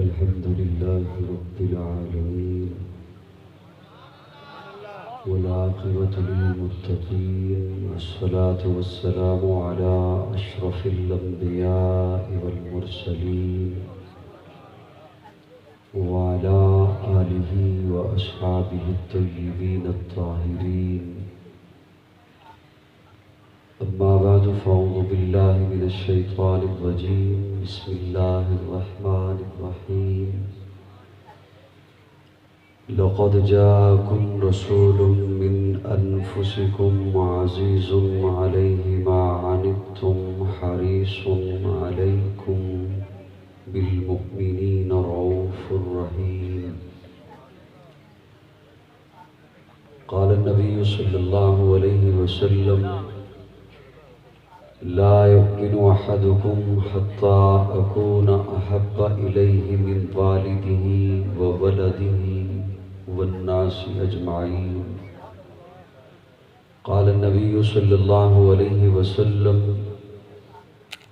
الحمد لله رب العالمين والعاقبة للمتقين والصلاة والسلام على أشرف الأنبياء والمرسلين وعلى آله وأصحابه الطيبين الطاهرين. أما بعد فأعوذ بالله من الشيطان الرجيم. بسم الله الرحمن الرحيم. لقد جاءكم رسول من أنفسكم عزيز عليه ما عنتم حريص عليكم بالمؤمنين رؤوف رحيم. قال النبي صلى الله عليه وسلم: لا يؤمن أحدكم حتى أكون أحب إليه من والده وولده والناس أجمعين. قال النبي صلى الله عليه وسلم: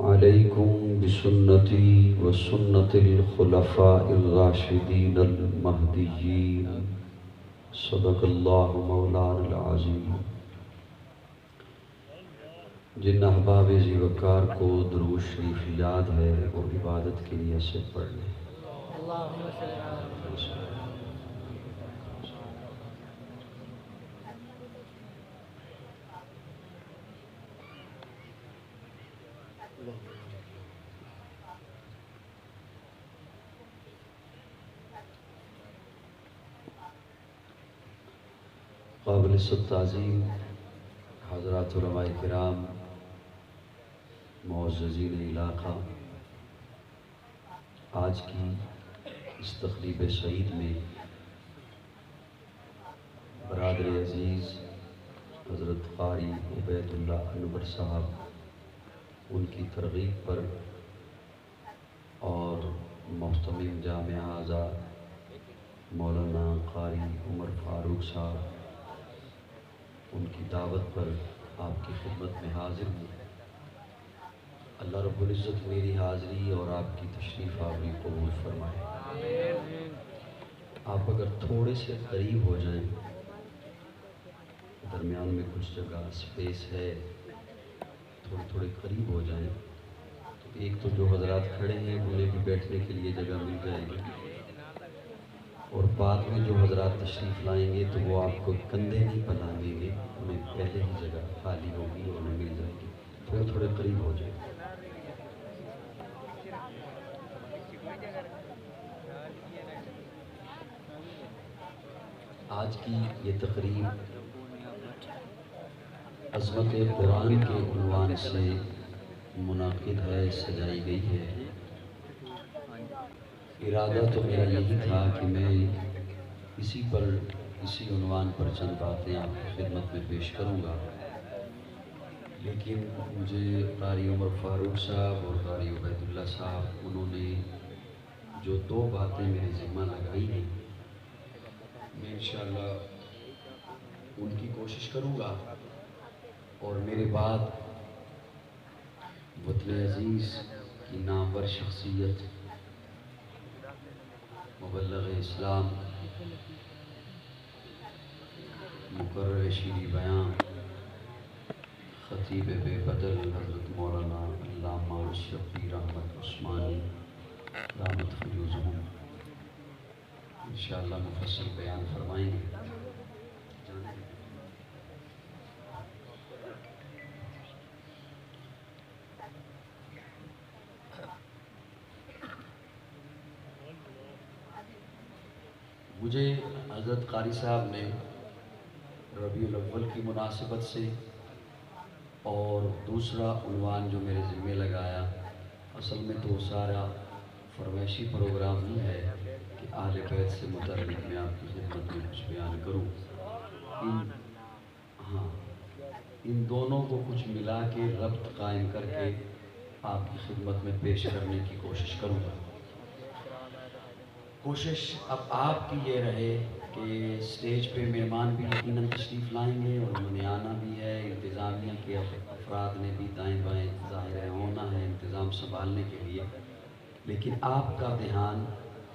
عليكم بسنتي وسنة الخلفاء الراشدين المهديين. صدق الله مولانا العظيم. جن احباب ذی وقار کو درود شریف یاد ہے وہ عبادت کے لیے سے پڑھ لیں. قابل تعظیم حضرات علماء کرام، معززین علاقہ، آج کی اس تقریب سعید میں برادر عزیز حضرت قاری عبید اللہ انور صاحب ان کی ترغیب پر اور محتمم جامعہ آزاد مولانا قاری عمر فاروق صاحب ان کی دعوت پر آپ کی خدمت میں حاضر ہوں. اللہ رب العزت میری حاضری اور آپ کی تشریف آوری قبول فرمائے. آپ اگر تھوڑے سے قریب ہو جائیں، درمیان میں کچھ جگہ سپیس ہے، تھوڑے قریب ہو جائیں تو ایک تو جو حضرات کھڑے ہیں انہیں بھی بیٹھنے کے لیے جگہ مل جائے گی، اور بعد میں جو حضرات تشریف لائیں گے تو وہ آپ کو کندھے نہیں پہنائیں گے، انہیں پہلے ہی جگہ خالی ہوگی اور انہیں مل جائے گی. تھوڑے قریب ہو جائیں. آج کی یہ تقریب عظمت قرآن کے عنوان سے منعقد ہے، سجائی گئی ہے. ارادہ تو میرا یہی تھا کہ میں اسی عنوان پر چند باتیں آپ کی خدمت میں پیش کروں گا، لیکن مجھے قاری عمر فاروق صاحب اور قاری عبید اللہ صاحب انہوں نے جو دو باتیں میرے ذمہ لگائی ہیں، میں انشاءاللہ ان کی کوشش کروں گا، اور میرے بعد وطن عزیز کی نامور شخصیت، مبلغ اسلام، مقرر شیریں بیاں، خطیب بے بدل حضرت مولانا علامہ شفیع احمد عثمانی دامت فیوزہم انشاءاللہ مفصل بیان فرمائیں گے. مجھے حضرت قاری صاحب نے ربیع الاول کی مناسبت سے اور دوسرا عنوان جو میرے ذمہ لگایا، اصل میں تو سارا فرمائشی پروگرام ہی ہے کہ اہل بیت سے متعلق میں آپ کی خدمت میں کچھ بیان کروں. ان دونوں کو کچھ ملا کے ربط قائم کر کے آپ کی خدمت میں پیش کرنے کی کوشش کروں گا. کوشش اب آپ کی یہ رہے کہ سٹیج پہ مہمان بھی یقیناً تشریف لائیں گے اور انہوں نے آنا بھی ہے، انتظامیہ کے افراد نے بھی دائیں بائیں ظاہر ہونا ہے انتظام سنبھالنے کے لیے، لیکن آپ کا دھیان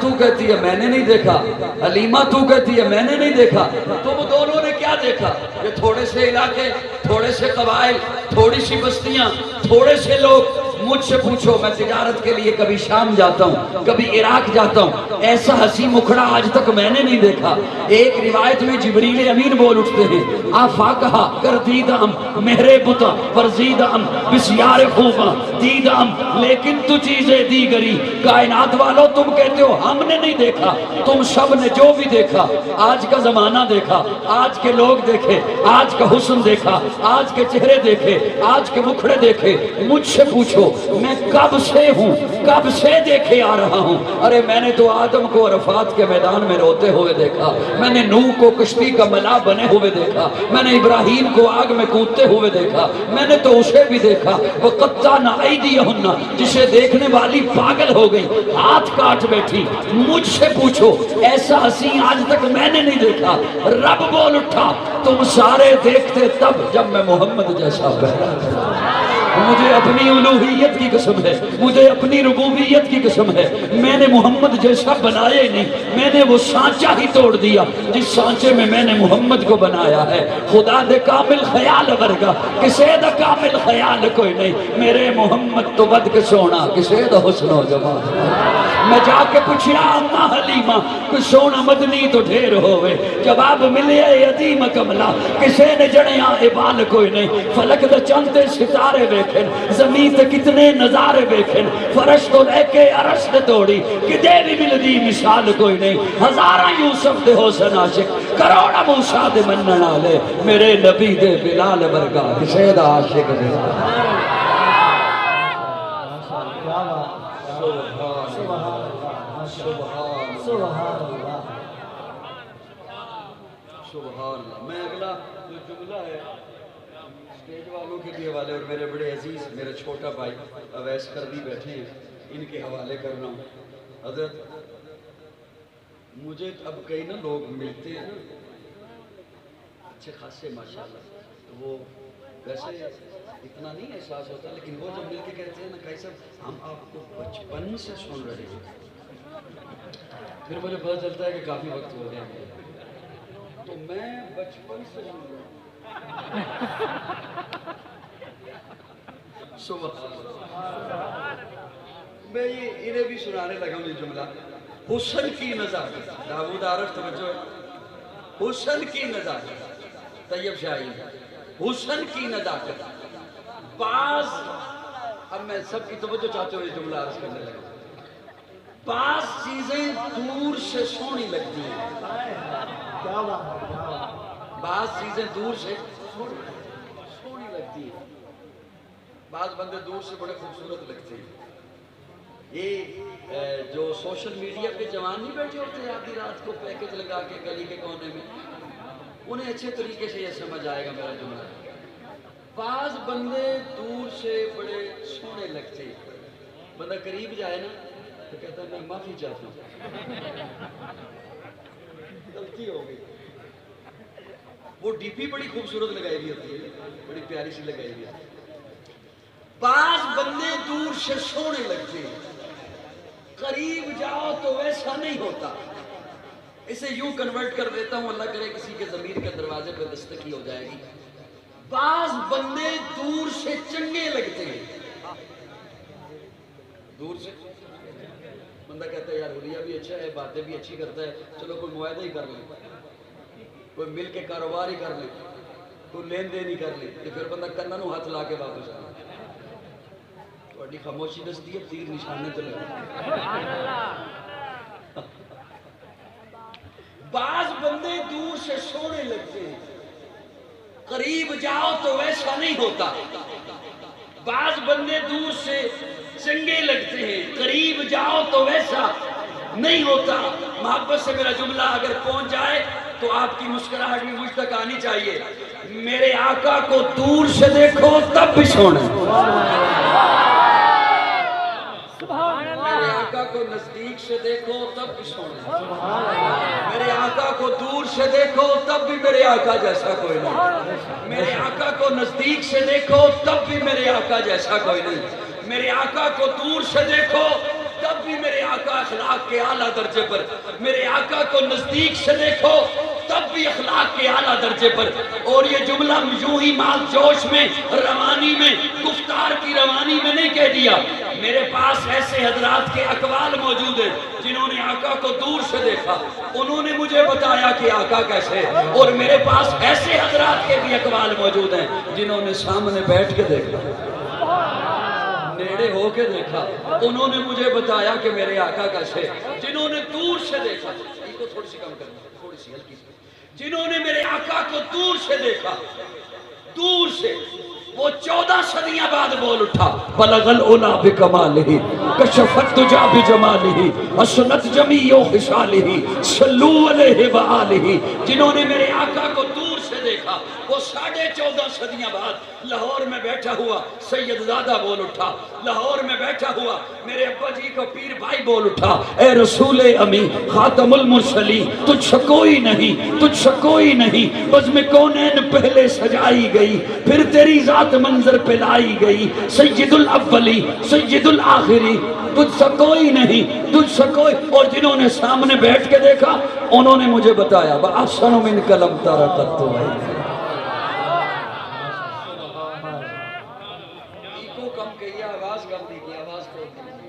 تو کہتی ہے میں نے نہیں دیکھا، حلیمہ تو کہتی ہے میں نے نہیں دیکھا، تم دونوں نے کیا دیکھا؟ یہ تھوڑے سے علاقے، تھوڑے سے قبائل، تھوڑی سی بستیاں، تھوڑے سے لوگ، مجھ سے پوچھو میں تجارت کے لیے کبھی شام جاتا ہوں، کبھی عراق جاتا ہوں، ایسا ہنسی مکھڑا آج تک میں نے نہیں دیکھا۔ ایک روایت میں جبریل امین بول اٹھتے ہیں آفاقہ گردیدم مہرے بتا ورزیدم بسیار خوباں دیدم لیکن تو چیزیں دیگری۔ کائنات والوں تم کہتے ہو ہم نے نہیں دیکھا، تم سب نے جو بھی دیکھا، آج کا زمانہ دیکھا، آج کے لوگ دیکھے، آج کا حسن دیکھا، آج کے چہرے دیکھے، آج کے مکھڑے دیکھے، مجھ سے پوچھو میں کب سے ہوں، کب سے دیکھے آ رہا ہوں۔ ارے میں نے تو آدم کو عرفات کے میدان میں روتے ہوئے دیکھا، میں نے نوح کو کشتی کا ملا بنے ہوئے دیکھا، میں نے ابراہیم کو آگ میں کودتے ہوئے دیکھا، میں نے تو اسے بھی دیکھا وَقَطَّعْنَا أَيْدِيَهُنَّ جسے دیکھنے والی پاگل ہو گئی، ہاتھ کاٹ بیٹھی۔ مجھ سے پوچھو ایسا حسین آج تک میں نے نہیں دیکھا۔ رب بول اٹھا تم سارے دیکھتے تب جب میں محمد جیسا پہلا تھا۔ مجھے اپنی الوہیت کی قسم ہے، مجھے اپنی ربوبیت کی قسم ہے، میں نے محمد جیسا بنایا ہی نہیں، میں نے وہ سانچہ ہی توڑ دیا جس سانچے میں میں نے محمد کو بنایا ہے۔ خدا دے کامل خیال ورگا کسے دا کامل خیال کوئی نہیں، میرے محمد تو ود کے سونا کسے دا حسن و جمال۔ میں جا کے پوچھیا اماں حلیمہ کوئی سونا مدنی تو ڈھیر ہوئے، جواب ملے یتیم کملا کسے نے جڑیاں عبال کوئی نہیں۔ فلک دا چندے ستارے بیکھن، زمین تے کتنے نظارے بیکھن، فرش تو لے کے عرش تے توڑی کدے بھی ملدی مثال کوئی نہیں۔ ہزاراں یوسف دے حسن عاشق، کروڑا موسیٰ دے منن والے، میرے نبی دے بلال ورگا کسے دا عاشق نہیں۔ سبحان اللہ۔ میں اگلا جو جملہ ہے اسٹیج والوں کے بھی حوالے اور میرے بڑے عزیز میرے چھوٹا بھائی اویس کردی بیٹھے ہیں ان کے حوالے کر رہا ہوں۔ حضرت مجھے اب کئی نا لوگ ملتے ہیں اچھے خاصے ماشاءاللہ، تو وہ ویسے اتنا نہیں احساس ہوتا، لیکن وہ جب مل کے کہتے ہیں نا کئی صاحب ہم آپ کو بچپن سے سن رہے ہیں، پھر مجھے پتہ چلتا ہے کہ کافی وقت ہو گیا ہے، تو میں بچپن سے سن رہا ہوں۔ میں یہ انہیں بھی سنانے لگا ہوں یہ جملہ، حسن کی نزاکت، داؤد عارف توجہ، حسن کی نزاکت، طیب شاہی، حسن کی نزاکت، بعض، اب میں سب کی توجہ چاہتے ہوں یہ جملہ عرض کرنے لگا، بعض چیزیں دور سے سونی لگتی ہیں، بعض چیزیں دور سے سونی لگتی ہیں، بعض بندے دور سے بڑے خوبصورت لگتے ہیں۔ یہ جو سوشل میڈیا پہ جوان نہیں بیٹھے ہوتے ہیں آدھی رات کو پیکج لگا کے گلی کے کونے میں، انہیں اچھے طریقے سے یہ سمجھ آئے گا میرا جملہ۔ بعض بندے دور سے بڑے سونے لگتے ہیں، بندہ قریب جائے نا تو کہتا ہے میں معافی چاہتا ہوں، غلطی ہو گئی۔ وہ ڈی پی بڑی خوبصورت لگائی ہوئی ہوتی ہے، بڑی پیاری سی لگائی ہوئی ہوتی ہے۔ بعض بندے دور سے سونے لگتے ہیں، قریب جاؤ تو ویسا نہیں ہوتا۔ اسے یوں کنورٹ کر دیتا ہوں، اللہ کرے کسی کے ضمیر کے دروازے پہ دستک ہی ہو جائے گی۔ بعض بندے دور سے چنگے لگتے ہیں، دور سے بندہ کہتا ہے یار حلیہ بھی اچھا ہے، باتیں بھی اچھی کرتا ہے، چلو کوئی معاہدہ ہی کر لیں، کوئی مل کے کاروبار ہی کر لیں، کوئی لین دین ہی کر لیں، تو پھر بندہ کنن نو ہاتھ لا کے واپس آ تھوڑی خاموشی دستی ہے تیر نشانے تو لگے۔ بعض بندے دور سے سونے لگتے ہیں، قریب جاؤ تو ویسا نہیں ہوتا۔ بعض بندے دور سے چنگے لگتے ہیں، قریب جاؤ تو ویسا نہیں ہوتا۔ محبت سے میرا جملہ اگر پہنچ جائے تو آپ کی مسکراہٹ بھی مجھ تک آنی چاہیے۔ میرے آقا کو دور سے دیکھو تب بھی سونا، میرے آقا کو نزدیک سے دیکھو تب بھی سونا، میرے آقا کو دور سے دیکھو تب بھی میرے آقا جیسا کوئی نہیں، میرے آقا کو نزدیک سے دیکھو تب بھی میرے آقا جیسا کوئی نہیں، میرے آقا کو دور سے دیکھو تب بھی میرے آقا اخلاق کے اعلیٰ درجے پر، میرے آقا کو نزدیک سے دیکھو تب بھی اخلاق کے اعلیٰ درجے پر. اور یہ جملہ یوں ہی مال جوش میں، روانی میں، گفتار کی روانی میں نہیں کہہ دیا. میرے پاس ایسے حضرات کے اقوال موجود ہیں جنہوں نے آقا کو دور سے دیکھا، انہوں نے مجھے بتایا کہ آقا کیسے ہے. اور میرے پاس ایسے حضرات کے بھی اقوال موجود ہیں جنہوں نے سامنے بیٹھ کے دیکھا، نیڑے ہو کے دیکھا، انہوں نے مجھے بتایا کہ میرے آقا کیسے. جنہوں نے دور سے دیکھا، یہ کو تھوڑی سی کم کرنا، تھوڑی سی ہلکی سی. جنہوں نے میرے آقا کو دور سے دیکھا، دور سے، وہ 14 صدیاں بعد بول اٹھا. بلغ العلا بکمالہ کشفت تجا بجمالہ اسنت جمیع خصالہ صلو علیہ وآلہ. جنہوں نے میرے آقا کو دور سے دیکھا، وہ 14.5 صدیاں بعد لاہور میں بیٹھا ہوا سید زادہ بول اٹھا. لاہور میں بیٹھا ہوا میرے ابا جی کو پیر بھائی بول اٹھا. اے رسول امی خاتم المرسلین، تجھ سے کوئی نہیں، تجھ سے کوئی نہیں. بزم کونین پہلے سجائی گئی، پھر تیری ذات منظر پہ لائی گئی. سید الاولی سید الآخری، تجھ سے کوئی نہیں، تجھ سے کوئی. اور جنہوں نے سامنے بیٹھ کے دیکھا انہوں نے مجھے بتایا وَأَحْسَنُ مِنْكَ لَمْ تَرَ قَطُّ عَيْنٌ. ایکو کم کہی، آواز کم دی کی، آواز کم دی.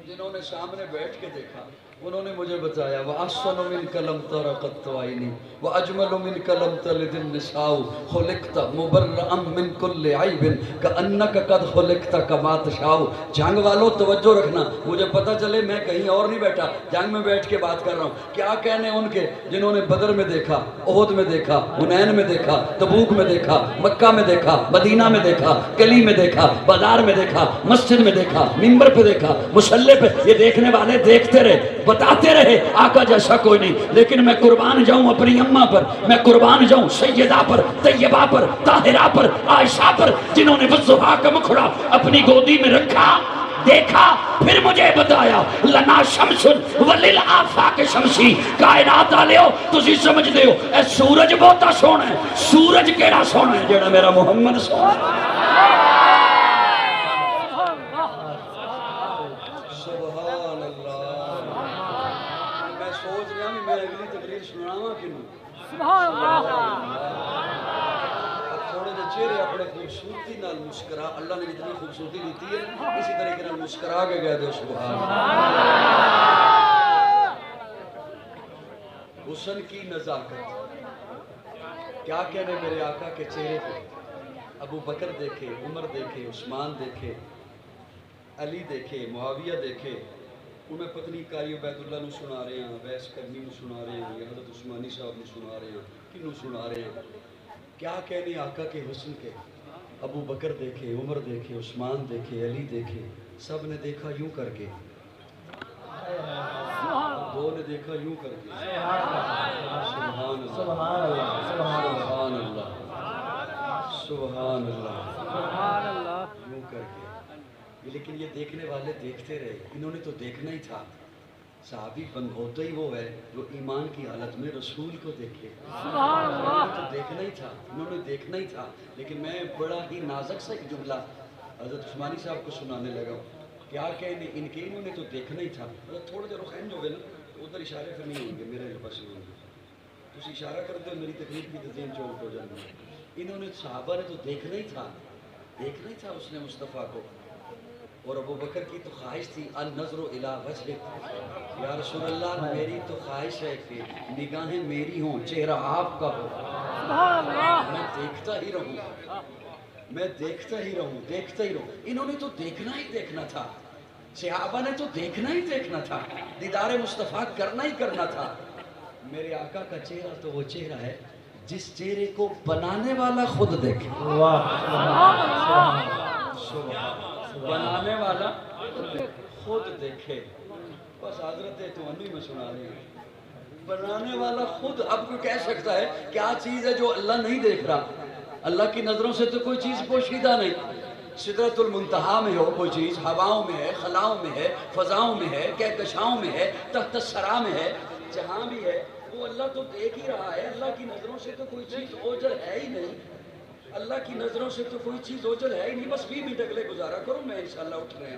جنہوں نے سامنے بیٹھ کے دیکھا انہوں نے مجھے بتایا وَأَحْسَنُ مِنْكَ لَمْ تَرَ قَطُّ عَيْنٌ وَأَجْمَلُ مِنْكَ لَمْ تَلِدِ النِّسَاءُ خُلِقْتَ مُبَرَّأً مِنْ كُلِّ عَيْبٍ كَأَنَّكَ قَدْ خُلِقْتَ كَمَا تَشَاءُ. جنگ والوں توجہ رکھنا، مجھے پتہ چلے میں کہیں اور نہیں بیٹھا، جنگ میں بیٹھ کے بات کر رہا ہوں. کیا کہنے ان کے جنہوں نے بدر میں دیکھا، احد میں دیکھا، حنین میں دیکھا، تبوک میں دیکھا، مکہ میں دیکھا، مدینہ میں دیکھا، گلی میں دیکھا، بازار میں دیکھا، مسجد میں دیکھا، منبر پہ دیکھا، مصلی پہ. یہ دیکھنے والے دیکھتے رہے، بتاتے رہے آقا جیسا کوئی نہیں. لیکن میں قربان جاؤں اپنی اماں پر، میں قربان جاؤں سیدہ پر، طیبہ پر، طاہرہ پر، عائشہ پر، جنہوں نے والضحیٰ کا مکھڑا اپنی گودی میں رکھا، دیکھا، پھر مجھے بتایا لنا شمس وللآفاق شمسی. کائنات والے ہو تسی سمجھ دے ہو اے سورج بہتا سونا ہے، سورج کیڑا سونا ہے جڑا میرا محمد سونا ہے. سبحان اللہ. میں سوچ رہا ہوں میں اگلی تقریر سناواں کنوں. سبحان اللہ. تھوڑے جے چہرے اپنے خوبصورتی نال مسکرا، اللہ نے جتنی خوبصورتی دیتی ہے اسی طریقے نال مسکرا کے کہہ دو سبحان اللہ. حسن کی نزاکت، کیا کہنے میرے آقا کے چہرے پہ. ابو بکر دیکھے، عمر دیکھے، عثمان دیکھے، علی دیکھے، معاویہ دیکھے. انہیں پتنی قاری عبید اللہ نو سنا رہے ہیں، ویس کرنی نو سنا رہے ہیں، یا حضرت عثمانی صاحب نو سنا رہے ہیں، کنو سنا رہے ہیں. کیا کہنے آقا کے حسن کے. ابو بکر دیکھے، عمر دیکھے، عثمان دیکھے، علی دیکھے. سب نے دیکھا یوں کر کے، دو نے دیکھا یوں کر کے. سبحان اللہ، سبحان اللہ، سبحان اللہ، سبحان اللہ، یوں کر کے. لیکن یہ دیکھنے والے دیکھتے رہے. انہوں نے تو دیکھنا ہی تھا. صحابی بند ہوتا ہی وہ ہے جو ایمان کی حالت میں رسول کو دیکھے. انہوں نے تو دیکھنا ہی تھا، انہوں نے دیکھنا ہی تھا. لیکن میں بڑا ہی نازک سا ایک جملہ حضرت عثمانی صاحب کو سنانے لگا ہوں. کیا کہنے ان کے، انہوں نے تو دیکھنا ہی تھا. تھوڑے دیر رخ جو ہے نا ادھر اشارے پہ نہیں ہوں گے، میرے پاس نہیں ہوں گے. تُسی اشارہ کر دو میری تکلیف کی تزین چوٹ ہو جانا. انہوں نے صحابہ نے تو دیکھنا ہی تھا، دیکھنا ہی تھا اس نے مصطفیٰ کو. اور ابو بکر کی تو خواہش تھی النظر الی وجہک، یا رسول اللہ میری تو خواہش ہے کہ نگاہیں میری ہوں، چہرہ آپ کا ہو. میں دیکھتا ہی رہوں، میں دیکھتا ہی رہوں، دیکھتا ہی رہوں. انہوں نے تو دیکھنا ہی دیکھنا تھا. صحابہ نے تو دیکھنا ہی دیکھنا تھا، دیدار مصطفیٰ کرنا ہی کرنا تھا. میرے آقا کا چہرہ تو وہ چہرہ ہے جس چہرے کو بنانے والا خود دیکھے. بنانے والا خود دیکھے. بس حضرت تو انہی میں سنا رہے ہیں. بنانے والا خود. اب کوئی کہہ سکتا ہے کیا چیز ہے جو اللہ نہیں دیکھ رہا؟ اللہ کی نظروں سے تو کوئی چیز پوشیدہ نہیں. سدرۃ المنتہا میں ہو کوئی چیز، ہواؤں میں ہے، خلاؤں میں ہے، فضاؤں میں ہے، کہکشاؤں میں ہے، تحت الثری میں ہے، جہاں بھی ہے وہ اللہ تو دیکھ ہی رہا ہے. اللہ کی نظروں سے تو کوئی چیز اوجھل ہے ہی نہیں. اللہ کی نظروں سے تو کوئی چیز اوجھل ہے ہی نہیں. بس 20 منٹ اگلے گزارا کرو، میں انشاءاللہ اٹھ رہے ہیں.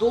2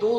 2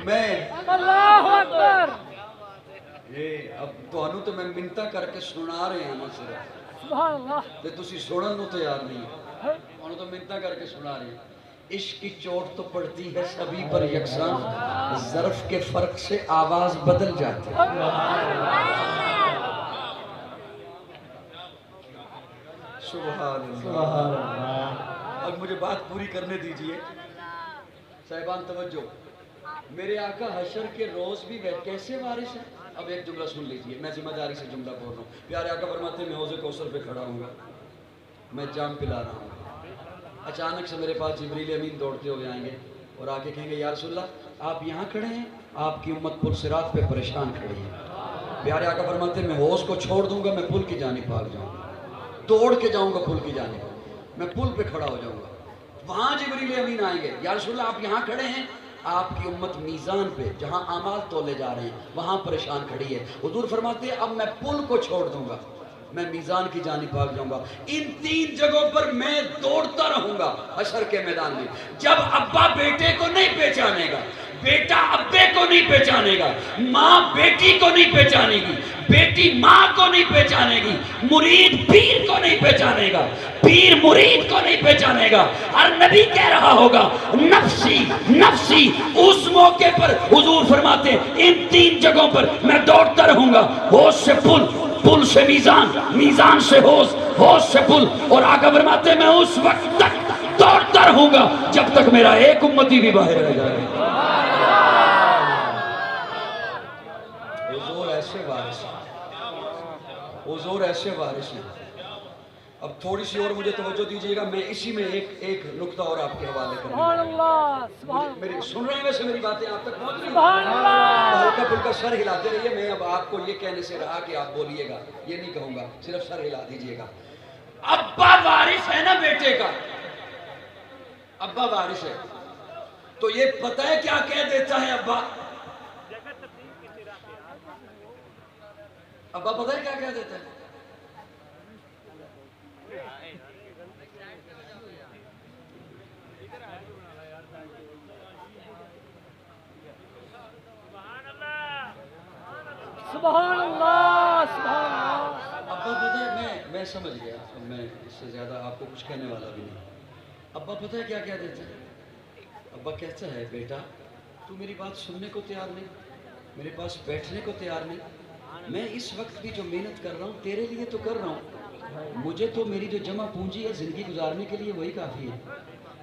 میں اللہ اکبر یہ اب تانوں تو میں منتا کر کے سنا رہے ہیں نا صرف سبحان اللہ تے تسی سنن نو تیار نہیں تانوں تو منتا کر کے سنا رہے ہیں عشق کی چوٹ تو پڑتی ہے سبھی پر یکساں ظرف کے فرق سے آواز بدل جاتی ہے سبحان اللہ اب مجھے بات پوری کرنے دیجئے صاحبان توجہ میرے آقا حشر کے روز بھی کیسے وارث ہیں اب ایک جملہ سن لیجئے میں ذمہ داری سے جملہ بول رہا ہوں پیارے آقا فرماتے ہیں میں حوض کوثر پہ کھڑا ہوں گا میں جام پلا رہا ہوں اچانک سے میرے پاس جبریل امین دوڑتے ہوئے آئیں گے اور آگے کہیں گے یا رسول اللہ آپ یہاں کھڑے ہیں آپ کی امت پل صراط پہ پریشان کھڑی ہے پیارے آقا فرماتے ہیں میں حوض کو چھوڑ دوں گا میں پل کی جانب بھاگ جاؤں گا دوڑ کے جاؤں گا پل کی جانب میں پل پہ کھڑا ہو جاؤں گا وہاں جبریل امین آئیں گے یا رسول اللہ آپ یہاں کھڑے ہیں آپ کی امت میزان پہ جہاں اعمال تولے جا رہے ہیں وہاں پریشان کھڑی ہے حضور فرماتے ہیں اب میں پل کو چھوڑ دوں گا میں میزان کی جانب بھاگ جاؤں گا ان تین جگہوں پر میں دوڑتا رہوں گا حشر کے میدان میں جب ابا بیٹے کو نہیں پہچانے گا بیٹا ابے کو نہیں پہچانے گا ماں بیٹی کو نہیں پہچانے گی بیٹی ماں کو نہیں پہچانے گی مرید پیر کو نہیں پہچانے گا پیر مرید کو نہیں پہچانے گا ہر نبی کہہ رہا ہوگا نفسی نفسی اس موقع پر حضور فرماتے ہیں ان تین جگہوں پر میں دوڑتا رہوں گا ہوش سے پل پل سے میزان میزان سے ہوش ہوش سے پل اور آقا فرماتے ہیں میں اس وقت تک دوڑتا رہوں گا جب تک میرا ایک امتی بھی باہر رہ جائے حضور ایسے وارث ہیں حضور ایسے وارث ہیں اب تھوڑی سی اور مجھے توجہ دیجئے گا میں اسی میں ایک نقطہ اور آپ کے حوالے کروں سبحان اللہ میری سن رہے ہیں ویسے میری باتیں آپ تک پہنچ رہی ہیں سبحان اللہ ہلکا پھلکا سر ہلاتے رہیے میں اب آپ کو یہ کہنے سے رہا کہ آپ بولیے گا یہ نہیں کہوں گا صرف سر ہلا دیجئے گا ابا وارث ہے نا بیٹے کا ابا وارث ہے تو یہ پتہ ہے کیا کہہ دیتا ہے ابا ابا پتہ ہے کیا کہہ دیتا ہے سبحان اللہ سبحان اللہ ابا پتہ ہے میں سمجھ گیا اب میں اس سے زیادہ آپ کو کچھ کہنے والا بھی نہیں ابا پتہ ہے کیا کہہ دیتا ہے ابا کہتا ہے بیٹا تو میری بات سننے کو تیار نہیں میرے پاس بیٹھنے کو تیار نہیں میں اس وقت بھی جو محنت کر رہا ہوں تیرے لیے تو کر رہا ہوں مجھے تو میری جو جمع پونجی ہے زندگی گزارنے کے لیے وہی کافی ہے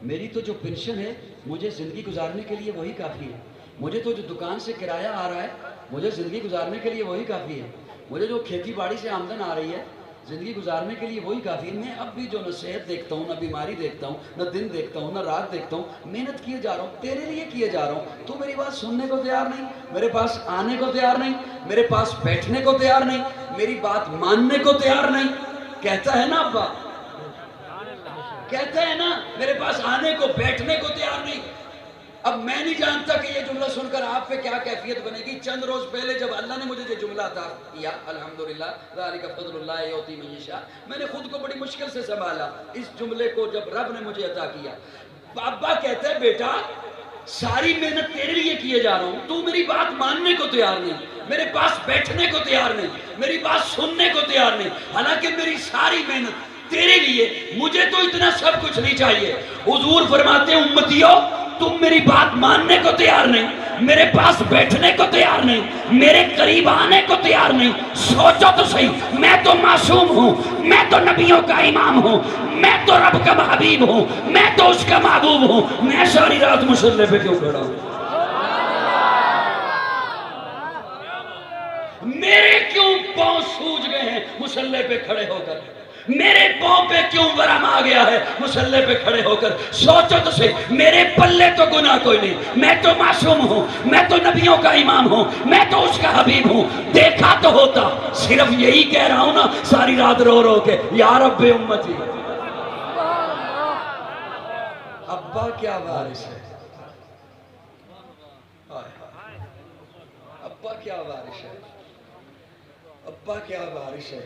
میری تو جو پنشن ہے مجھے زندگی گزارنے کے لیے وہی کافی ہے مجھے تو جو دکان سے کرایہ آ رہا ہے مجھے زندگی گزارنے کے لیے وہی کافی ہے مجھے جو کھیتی باڑی سے آمدن آ رہی ہے زندگی گزارنے کے لیے وہی کافی ہے میں اب بھی جو نہ صحت دیکھتا ہوں نہ بیماری دیکھتا ہوں نہ دن دیکھتا ہوں نہ رات دیکھتا ہوں محنت کیے جا رہا ہوں تیرے لیے کیے جا رہا ہوں تو میری بات سننے کو تیار نہیں میرے پاس آنے کو تیار نہیں میرے پاس بیٹھنے کو تیار نہیں میری بات ماننے کو تیار نہیں کہتا ہے نا ابا کہتا ہے نا میرے پاس آنے کو بیٹھنے کو تیار نہیں اب میں نہیں جانتا کہ یہ جملہ سن کر آپ پہ کیا کیفیت بنے گی چند روز پہلے جب اللہ نے مجھے یہ جملہ عطا کیا الحمدللہ ذالک فضل اللہ یؤتی من یشاء میں نے خود کو بڑی مشکل سے سنبھالا اس جملے کو جب رب نے مجھے عطا کیا ابا کہتا ہے بیٹا ساری محنت تیرے لیے کیے جا رہا ہوں تو میری بات ماننے کو تیار نہیں میرے پاس بیٹھنے کو تیار نہیں میری بات سننے کو تیار نہیں حالانکہ میری ساری محنت تیرے لیے مجھے تو اتنا سب کچھ نہیں چاہیے حضور فرماتے ہیں امتیو تم میری بات ماننے کو تیار نہیں میرے پاس بیٹھنے کو تیار نہیں میرے قریب آنے کو تیار نہیں سوچو تو صحیح میں تو معصوم ہوں میں تو نبیوں کا امام ہوں میں تو رب کا حبیب ہوں میں تو اس کا محبوب ہوں میں ساری رات مصلی پہ کیوں کھڑا ہوں میرے کیوں پاؤں سوج گئے ہیں مصلی پہ کھڑے ہو کر میرے پاؤں پہ کیوں ورم آ گیا ہے مصلی پہ کھڑے ہو کر سوچو تو صحیح میرے پلے تو گناہ کوئی نہیں میں تو معصوم ہوں میں تو نبیوں کا امام ہوں میں تو اس کا حبیب ہوں دیکھا تو ہوتا صرف یہی کہہ رہا ہوں نا ساری رات رو رو کے یا رب امتی ابا کیا وارث ہے ابا کیا وارث ہے ابا کیا وارث ہے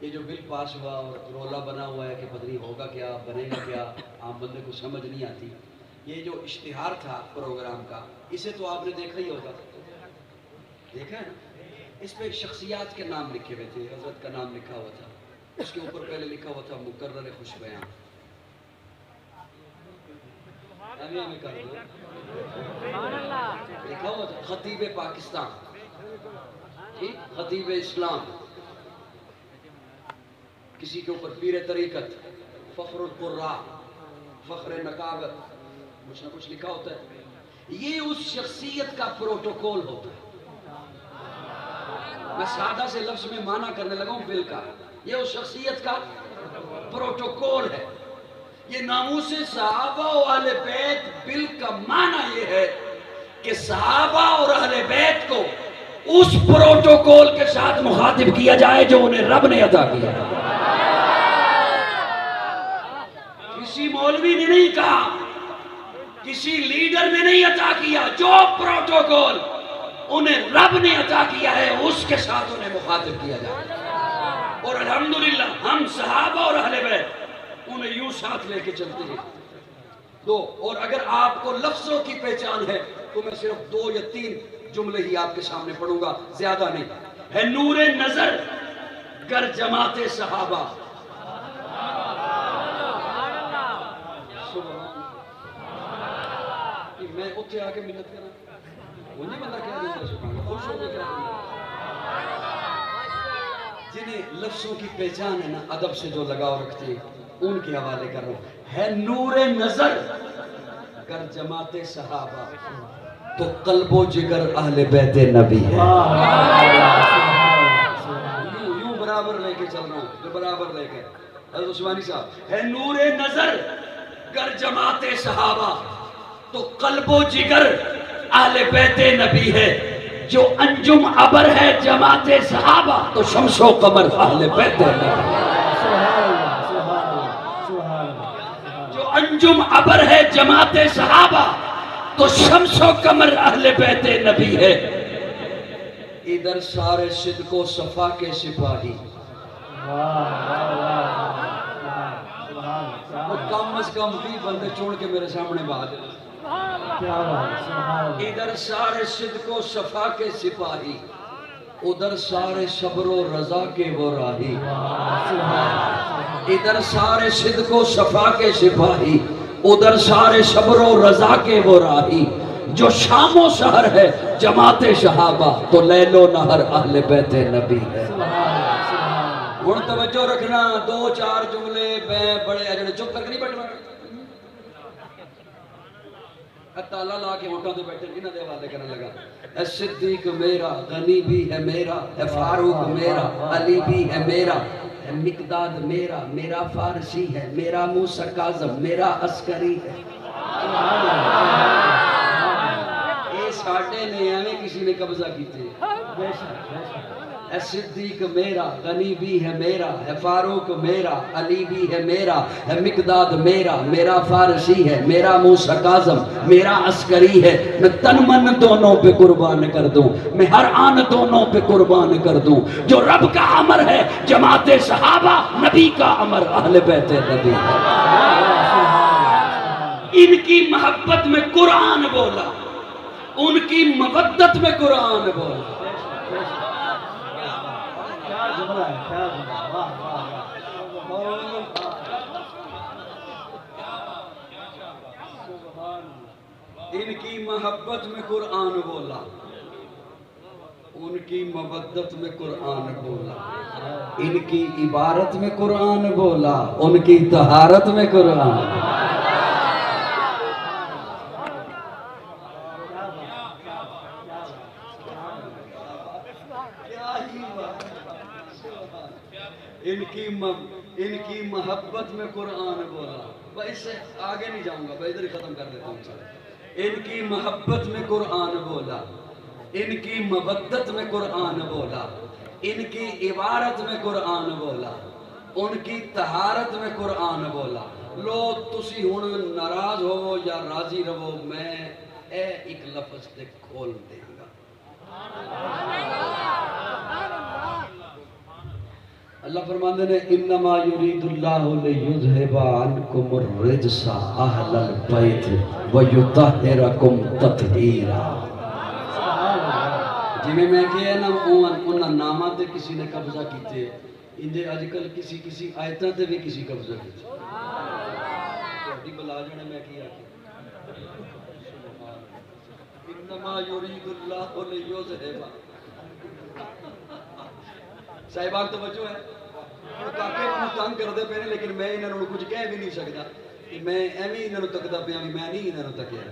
یہ جو بل پاس ہوا اور رولا بنا ہوا ہے کہ پتہ نہیں ہوگا کیا بنے گا کیا، عام بندے کو سمجھ نہیں آتی. یہ جو اشتہار تھا پروگرام کا، اسے تو آپ نے دیکھا ہی ہوگا، دیکھا ہے نا؟ اس پہ شخصیات کے نام لکھے ہوئے تھے، حضرت کا نام لکھا ہوا تھا، اس کے اوپر پہلے لکھا ہوا تھا مقرر خوش بیان. کر دو لکھا ہوا تھا خطیب پاکستان، خطیب اسلام، کسی کے اوپر پیر طریقت، فخر القراء، فخر نقابت، کچھ نہ کچھ لکھا ہوتا ہے. یہ اس شخصیت کا پروٹوکول ہوتا ہے. میں سادہ سے لفظ میں معنی کرنے لگا ہوں بل کا. یہ اس شخصیت کا پروٹوکول ہے. یہ ناموس صحابہ و اہل بیت بل کا معنی یہ ہے کہ صحابہ اور اہل بیت کو اس پروٹوکول کے ساتھ مخاطب کیا جائے جو انہیں رب نے عطا کیا. کسی مولوی نے نہیں کہا، کسی لیڈر نے نہیں عطا کیا، جو پروٹوکول انہیں رب نے عطا کیا ہے اس کے ساتھ انہیں مخاطب کیا جائے. اور الحمدللہ ہم صحابہ اور اہل بیت انہیں یوں ساتھ لے کے چلتے ہیں. اور اگر آپ کو لفظوں کی پہچان ہے تو میں صرف 2 یا 3 جملے ہی آپ کے سامنے پڑھوں گا، زیادہ نہیں. ہے نور نظر گر جماعت صحابہ. میں اتھے آ کے منت کرنا وہ نہیں بندہ کہہ دیتا سبحان اللہ، خوش ہو کے کہہ دیتا. جنہیں لفظوں کی پہچان ہے نا، ادب سے جو لگاؤ رکھتے ہیں، ان کے حوالے کر رہا ہوں. ہے نور نظر گر جماعت صحابہ تو قلب و جگر اہل بیت نبی ہے. یوں برابر لے کے چل رہا ہوں، برابر لے کے. حضرت عثمانی صاحب، ہے نور نظر گر جماعت صحابہ تو قلب و جگر اہل بیت نبی ہے. جو انجم ابر ہے جماعت صحابہ تو شمس و قمر اہل بیت نبی ہے. جو انجم ابر ہے جماعت صحابہ تو شمس و قمر اہل بیت نبی ہے. ادھر سارے صدق و صفا کے سپاہی، وہ کم از کم 20 بندے چھوڑ کے میرے سامنے بات. ادھر سارے صدق و صفا کے سپاہی، ادھر سارے صبر و رضا کے وہ راہی. ادھر سارے صدق و صفا کے سپاہی، ادھر سارے صبر و رضا کے وہ راہی. جو شام و سحر ہے جماعت صحابہ تو لیل و نہر اہل بیت نبی ہے. ہن توجہ رکھنا، 2-4 جملے میں بڑے اجڑے چپ کر کے نہیں بیٹھنا. تالا لا کے ہونٹوں پہ بیٹھے انہاں دے حوالے کرنے لگا. اے صدیق میرا، غنی بھی ہے میرا، اے فاروق میرا، علی بھی ہے میرا، اے مقداد میرا، میرا فارسی ہے، میرا موسیٰ کاظم، میرا عسکری ہے. اے ساڈے نے ایویں کسی نے قبضہ کیتے. اے صدیق میرا، غنی بھی ہے میرا، اے فاروق میرا، علی بھی ہے میرا، اے مقداد میرا، میرا فارسی ہے، میرا موسیٰ کاظم، میرا عسکری ہے. میں تن من دونوں پہ قربان کر دوں، میں ہر آن دونوں پہ قربان کر دوں. جو رب کا امر ہے جماعت صحابہ، نبی کا امر اہل بیت نبی ہے. ان کی محبت میں قرآن بولا، ان کی مودت میں قرآن بولا. ان کی محبت میں قرآن بولا، ان کی مودت میں قرآن بولا، ان کی عبارت میں قرآن بولا، ان کی طہارت میں قرآن. ان کی محبت میں قرآن بولا. اس سے آگے نہیں جاؤں گا، ادھر ہی ختم کر دیتا ہوں. ان کی محبت میں قرآن بولا، ان کی مودت میں قرآن بولا، ان کی عبارت میں قرآن بولا، ان کی طہارت میں قرآن بولا. لو تسی ہن ناراض ہو یا راضی رہو، میں اے ایک لفظ تے کھول دیں گا. اللہ فرماندے نے انما یرید اللہ لیذھب عنکم الرجس اہل البیت ویطہرکم تطہیرا. جی میں کہ نا انہاں ناماں تے کسی نے قبضہ کیتے اندے اج کل کسی آیتاں تے بھی کسی قبضہ کیتے تہاڈی بلا جانے میں کی آکھیا انما یرید اللہ لیذھب. صاحبان توجہ ہے کاکے مجھے تنگ کرتے پے نے لیکن میں انہوں کچھ کہہ بھی نہیں سکتا کہ میں ایویں انہوں تکتا پیا بھی میں نہیں انہوں تکیا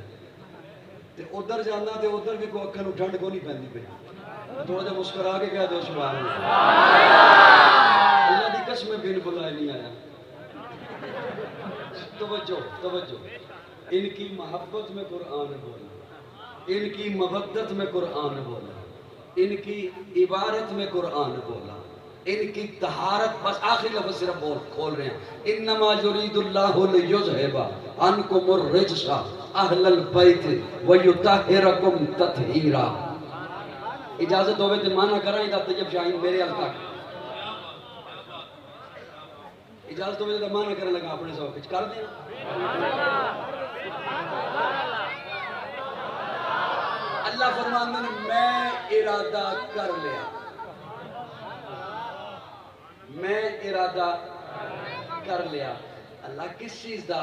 تے ادھر جانا تے ادھر بھی کوئی اکھاں نوں ٹھنڈ کو نہیں پیندی پئی تھوڑا جہا مسکرا کے کہہ دو سبحان اللہ. اللہ دی قسم بن بلائے نہیں آیا. توجہ ان کی محبت میں قرآن بولا, ان کی مودت میں قرآن بولا, ان کی عبارت میں قرآن بولا, ان کی طہارت. بس آخری لفظ صرف کھول رہے ہیں انما یرید اللہ لیذھب عنکم الرجس اہل البیت ویطہرکم تطہیرا. اجازت ہوئے تو مانا کرائیں دا طیب شاہین میرے حال تک اجازت ہوئے تو مانا کرنے لگا اپنے سو کچھ کر دیں. اللہ فرماندے نے میں ارادہ کر لیا, میں ارادہ کر لیا. اللہ کس چیز دا؟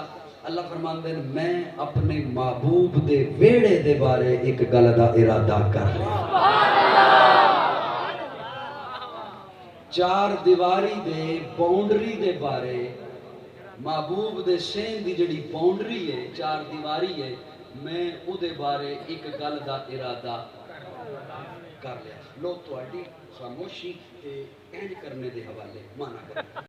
اللہ فرماندے نے میں اپنے محبوب دے ویڑے دے بارے ایک گل دا ارادہ کر لیا. چار دیواری دے باؤنڈری دے بارے محبوب دے سین دی جڑی باؤنڈری ہے چار دیواری ہے میں او دے بارے ایک گل دا ارادہ کر لیا. لوگ تہاڈی خاموشی تے اینج کرنے دے حوالے مانا کریں.